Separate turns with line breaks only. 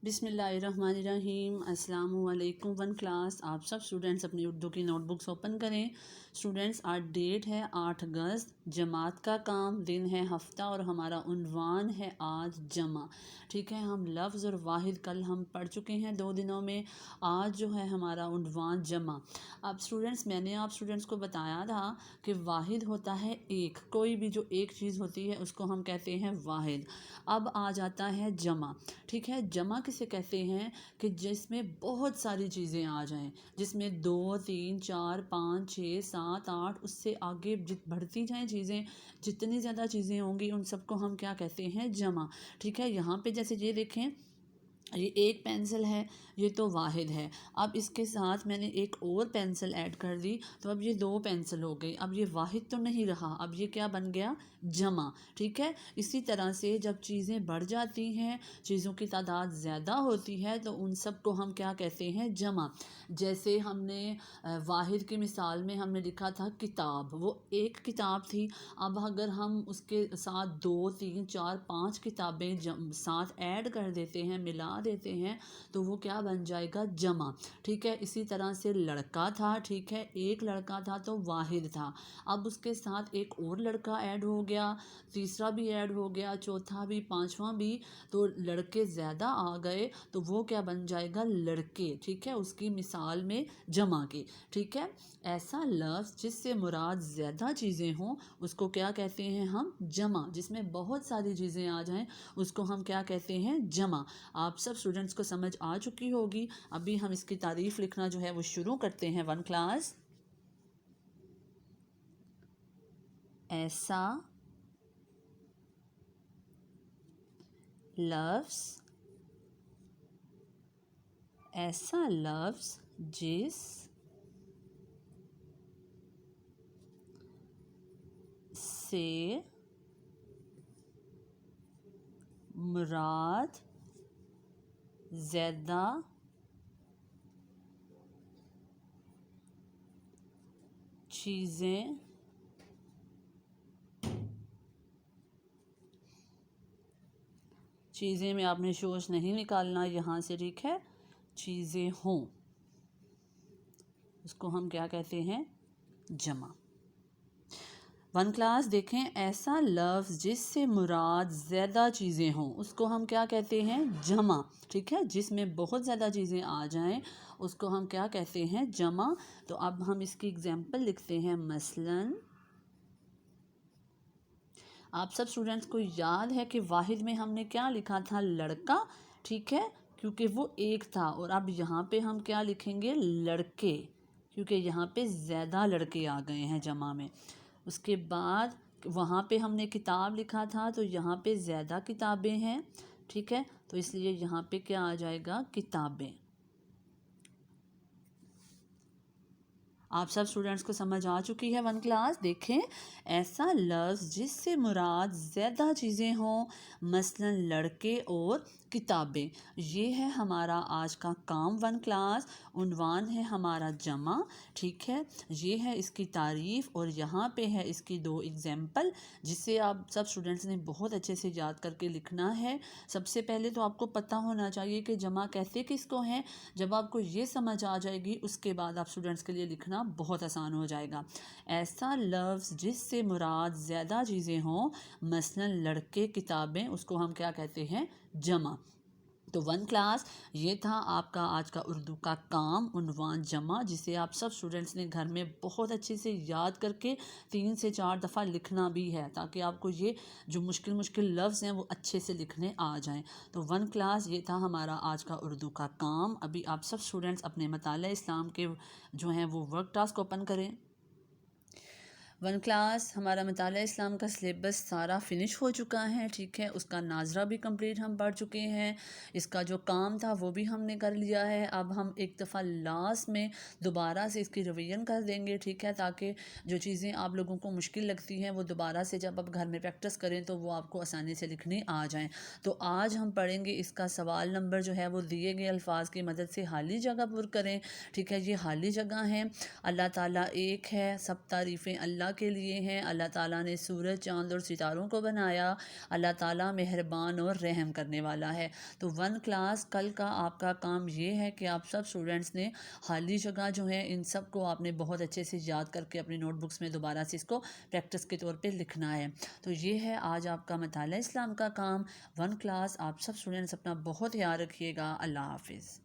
بسم اللہ الرحمن الرحیم۔ السلام علیکم ون کلاس۔ آپ سب اسٹوڈنٹس اپنی اردو کی نوٹ بکس اوپن کریں۔ اسٹوڈنٹس آج ڈیٹ ہے 8 اگست، جماعت کا کام، دن ہے ہفتہ اور ہمارا عنوان ہے آج جمع۔ ٹھیک ہے، ہم لفظ اور واحد کل ہم پڑھ چکے ہیں 2 دنوں میں۔ آج جو ہے ہمارا عنوان جمع۔ اب اسٹوڈنٹس میں نے آپ اسٹوڈنٹس کو بتایا تھا کہ واحد ہوتا ہے ایک، کوئی بھی جو ایک چیز ہوتی ہے اس کو ہم کہتے ہیں واحد۔ اب آ جاتا ہے جمع۔ ٹھیک ہے، جمع کسے کہتے ہیں کہ جس میں بہت ساری چیزیں آ جائیں، جس میں 2 3 4 5 6 7 8 اس سے آگے بڑھتی جائیں چیزیں، جتنی زیادہ چیزیں ہوں گی ان سب کو ہم کیا کہتے ہیں جمع۔ ٹھیک ہے، یہاں پہ جیسے یہ دیکھیں، یہ ایک پینسل ہے، یہ تو واحد ہے۔ اب اس کے ساتھ میں نے ایک اور پینسل ایڈ کر دی تو اب یہ 2 پینسل ہو گئی۔ اب یہ واحد تو نہیں رہا، اب یہ کیا بن گیا؟ جمع۔ ٹھیک ہے، اسی طرح سے جب چیزیں بڑھ جاتی ہیں، چیزوں کی تعداد زیادہ ہوتی ہے تو ان سب کو ہم کیا کہتے ہیں؟ جمع۔ جیسے ہم نے واحد کی مثال میں ہم نے لکھا تھا کتاب، وہ ایک کتاب تھی۔ اب اگر ہم اس کے ساتھ 2 3 4 5 کتابیں ساتھ ایڈ کر دیتے ہیں، ملا دیتے ہیں تو وہ کیا بن جائے گا؟ جمع۔ ٹھیک ہے، اسی طرح سے لڑکا تھا، ٹھیک ہے، ایک لڑکا تھا تو واحد تھا۔ اب اس کے ساتھ ایک اور لڑکا ایڈ ہو گیا، تیسرا بھی ایڈ ہو گیا، چوتھا بھی، پانچواں بھی، تو لڑکے زیادہ آ گئے تو وہ کیا بن جائے گا؟ لڑکے۔ ٹھیک ہے، اس کی مثال میں جمع کی۔ ٹھیک ہے، ایسا لفظ جس سے مراد زیادہ چیزیں ہوں اس کو کیا کہتے ہیں ہم؟ جمع۔ جس میں بہت ساری چیزیں آ جائیں اس کو ہم کیا کہتے ہیں؟ جمع۔ آپ سب اسٹوڈنٹس کو سمجھ آ چکی ہوگی۔ ابھی ہم اس کی تعریف لکھنا جو ہے وہ شروع کرتے ہیں ون کلاس۔ ایسا لفظ، ایسا لفظ جس سے مراد زیادہ چیزیں میں آپ نے شوش نہیں نکالنا یہاں سے، ٹھیک ہے، چیزیں ہوں اس کو ہم کیا کہتے ہیں؟ جمع۔ ون کلاس دیکھیں، ایسا لفظ جس سے مراد زیادہ چیزیں ہوں اس کو ہم کیا کہتے ہیں؟ جمع۔ ٹھیک ہے، جس میں بہت زیادہ چیزیں آ جائیں اس کو ہم کیا کہتے ہیں؟ جمع۔ تو اب ہم اس کی اگزامپل لکھتے ہیں۔ مثلاً آپ سب اسٹوڈنٹس کو یاد ہے کہ واحد میں ہم نے کیا لکھا تھا؟ لڑکا۔ ٹھیک ہے، کیونکہ وہ ایک تھا، اور اب یہاں پہ ہم کیا لکھیں گے؟ لڑکے، کیونکہ یہاں پہ زیادہ لڑکے آ گئے ہیں جمع میں۔ اس کے بعد وہاں پہ ہم نے کتاب لکھا تھا تو یہاں پہ زیادہ کتابیں ہیں، ٹھیک ہے، تو اس لیے یہاں پہ کیا آ جائے گا؟ کتابیں۔ آپ سب اسٹوڈنٹس کو سمجھ آ چکی ہے ون کلاس۔ دیکھیں، ایسا لفظ جس سے مراد زیادہ چیزیں ہوں، مثلا لڑکے اور کتابیں۔ یہ ہے ہمارا آج کا کام ون کلاس۔ عنوان ہے ہمارا جمع، ٹھیک ہے، یہ ہے اس کی تعریف اور یہاں پہ ہے اس کی 2 اگزامپل جسے آپ سب اسٹوڈنٹس نے بہت اچھے سے یاد کر کے لکھنا ہے۔ سب سے پہلے تو آپ کو پتہ ہونا چاہیے کہ جمع کہتے کس کو ہیں۔ جب آپ کو یہ سمجھ آ جائے گی اس کے بعد آپ اسٹوڈنٹس کے لیے لکھنا بہت آسان ہو جائے گا۔ ایسا لفظ جس سے مراد زیادہ چیزیں ہوں، مثلا لڑکے، کتابیں، اس کو ہم کیا کہتے ہیں؟ جمع۔ تو ون کلاس یہ تھا آپ کا آج کا اردو کا کام، عنوان جمع، جسے آپ سب اسٹوڈنٹس نے گھر میں بہت اچھے سے یاد کر کے 3 سے 4 دفعہ لکھنا بھی ہے تاکہ آپ کو یہ جو مشکل لفظ ہیں وہ اچھے سے لکھنے آ جائیں۔ تو ون کلاس یہ تھا ہمارا آج کا اردو کا کام۔ ابھی آپ سب اسٹوڈنٹس اپنے مطالعہ اسلام کے جو ہیں وہ ورک ٹاسک اوپن کریں۔ ون کلاس ہمارا مطالعہ اسلام کا سلیبس سارا فنش ہو چکا ہے، ٹھیک ہے، اس کا ناظرہ بھی کمپلیٹ ہم پڑھ چکے ہیں، اس کا جو کام تھا وہ بھی ہم نے کر لیا ہے۔ اب ہم ایک دفعہ لاسٹ میں دوبارہ سے اس کی ریویژن کر دیں گے، ٹھیک ہے، تاکہ جو چیزیں آپ لوگوں کو مشکل لگتی ہیں وہ دوبارہ سے جب آپ گھر میں پریکٹس کریں تو وہ آپ کو آسانی سے لکھنے آ جائیں۔ تو آج ہم پڑھیں گے اس کا سوال نمبر جو ہے وہ دیے گئے الفاظ کی مدد سے خالی جگہ پر کریں، ٹھیک ہے، یہ خالی جگہ ہیں۔ اللہ تعالیٰ ایک ہے، سب تعریفیں اللہ کے لیے ہیں. اللہ تعالیٰ نے سورج، چاند اور ستاروں کو بنایا. اللہ تعالیٰ مہربان اور رحم کرنے والا ہے. تو 1 کلاس کل کا آپ کا کام یہ ہے کہ آپ سب اسٹوڈنٹس نے خالی جگہ جو ہے ان سب کو آپ نے بہت اچھے سے یاد کر کے اپنی نوٹ بکس میں دوبارہ سے اس کو پریکٹس کے طور پہ لکھنا ہے. تو یہ ہے آج آپ کا مطالعہ اسلام کا کام 1 کلاس. آپ سب اسٹوڈنٹس اپنا بہت خیال رکھیے گا. اللہ حافظ.